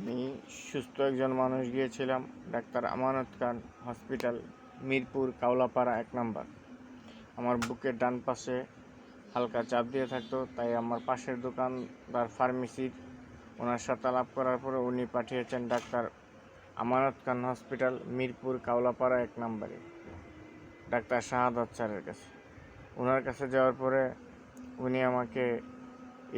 আমি সুস্থ একজন মানুষ গিয়েছিলাম ডাক্তার আমানত খান হসপিটাল, মিরপুর কাওলাপাড়া 1 নম্বর। আমার বুকের ডান পাশে হালকা চাপ দিয়ে থাকতো, তাই আমার পাশের দোকানদার ফার্মেসির ওনার সাথে আলাপ করার পরে উনি পাঠিয়েছেন ডাক্তার আমানত খান হসপিটাল, মিরপুর কাওলাপাড়া 1 নম্বরে ডাক্তার শাহাদাত স্যারের কাছে। ওনার কাছে যাওয়ার পরে উনি আমাকে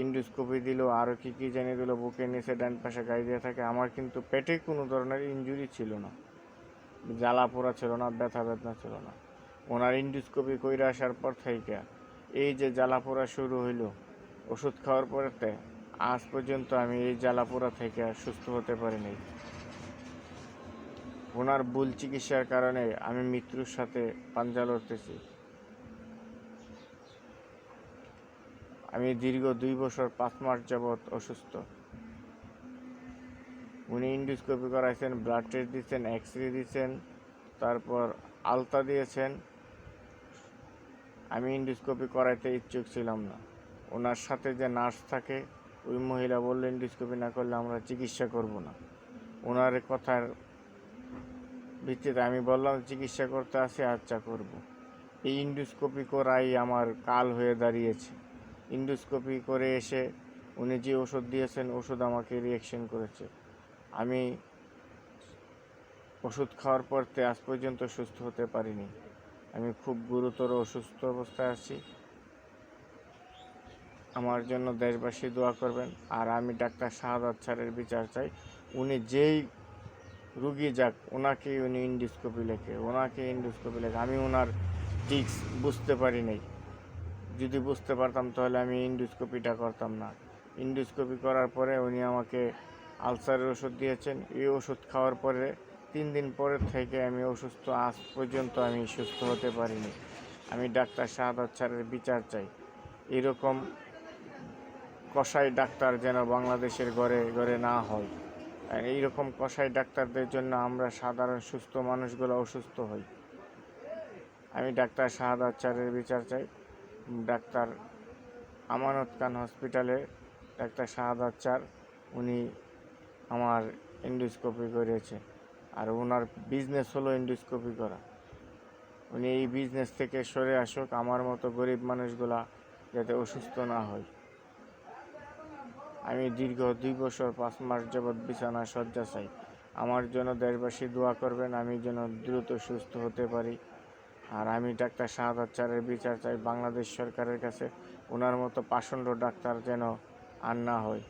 ইন্ডোস্কোপি দিল, আরও কী জানিয়ে দিল। বুকের নিচে ডান পাশে গায়ে দিয়ে থাকে। আমার কিন্তু পেটে কোনো ধরনের ইনজুরি ছিল না, জ্বালা পোড়া ছিল না, ব্যথা বেদনা ছিল না। ওনার ইন্ডোস্কোপি কইরা আসার পর থেকে এই যে জ্বালা পোড়া শুরু হইল, ওষুধ খাওয়ার পরেতে আজ পর্যন্ত আমি এই জ্বালা পোড়া থেকে সুস্থ হতে পারিনি। ওনার ভুল চিকিৎসার কারণে আমি মৃত্যুর সাথে পাঞ্জা লড়তেছি। আমি দীর্ঘ 2 বছর 5 মাস যাবৎ অসুস্থ। উনি ইন্ডোস্কোপি করাইছেন, ব্লাড টেস্ট দিয়েছেন, এক্স-রে দিয়েছেন, তারপর আলতা দিয়েছেন। আমি ইন্ডোস্কোপি করাইতে ইচ্ছুক ছিলাম না। ওনার সাথে যে নার্স থাকে, ওই মহিলা বললেন ইন্ডোস্কোপি না করলে আমরা চিকিৎসা করব না। ওনার কথার ভিত্তিতে আমি বললাম চিকিৎসা করতে আসি, আচ্ছা করব। এই ইন্ডোস্কোপি করাই আমার কাল হয়ে দাঁড়িয়েছে। ইন্ডোস্কোপি করে এসে উনি যে ওষুধ দিয়েছেন, ওষুধ আমাকে রিয়াকশন করেছে। আমি ওষুধ খাওয়ার পরতে আজ পর্যন্ত সুস্থ হতে পারিনি। আমি খুব গুরুতর অসুস্থ অবস্থায় আছি। আমার জন্য দেশবাসী দোয়া করবেন। আর আমি ডাক্তার শাহাদাত স্যারের বিচার চাই। উনি যেই রুগী যাক, উনি ইন্ডোস্কোপি লেখে। আমি ওনার টিক্স বুঝতে পারি নাই। যদি বুঝতে পারতাম তাহলে আমি ইন্ডোস্কোপিটা করতাম না। ইন্ডোস্কোপি করার পরে উনি আমাকে আলসারের ওষুধ দিয়েছেন। এই ওষুধ খাওয়ার পরে 3 দিন পরের থেকে আমি অসুস্থ। আজ পর্যন্ত আমি সুস্থ হতে পারিনি। আমি ডাক্তার শাহাদাত স্যারের বিচার চাই। এরকম কসাই ডাক্তার যেন বাংলাদেশের ঘরে ঘরে না হয়। আর এইরকম কসাই ডাক্তারদের জন্য আমরা সাধারণ সুস্থ মানুষগুলো অসুস্থ হই। আমি ডাক্তার শাহাদাত স্যারের বিচার চাই। ডাক্তার আমানত খান হসপিটালে ডাক্তার শাহাদাত স্যার, উনি আমার ইন্ডোস্কোপি করেছে। আর ওনার বিজনেস হলো ইন্ডোস্কোপি করা। উনি এই বিজনেস থেকে সরে আসুক, আমার মতো গরিব মানুষগুলা যাতে অসুস্থ না হয়। আমি দীর্ঘ 2 বছর 5 মাস যাবৎ বিছানা শয্যা চাই। আমার জন্য দেশবাসী দোয়া করবেন, আমি যেন দ্রুত সুস্থ হতে পারি। আর আমি ডাক্তার শাহাদাত স্যারের বিচার চাই বাংলাদেশ সরকারের কাছে। ওনার মতো পাষণ্ড ডাক্তার যেন আর না হয়।